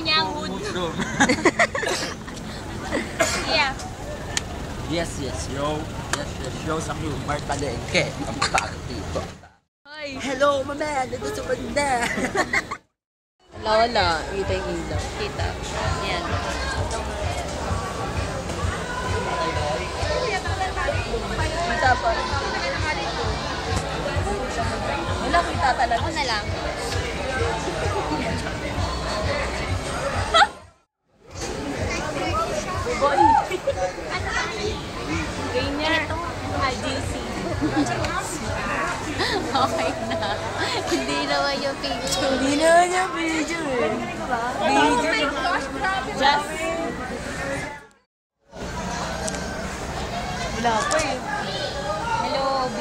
niya ang hood. Yeah. Yes, yo. Yo sa humor palengke. Ang bakit dito. Hoy. Hello, mama. Dito sa banda. Wala. Kita yung ilaw. Kita. Yan. Kita pa. Wala, kita talaga. Ako na lang. Boy. Ganyan. GC. Okay na. Hindi naman yung picture. Hindi naman yung video eh. Oh my gosh, grabe. Just. Wala pa eh. Hello, B.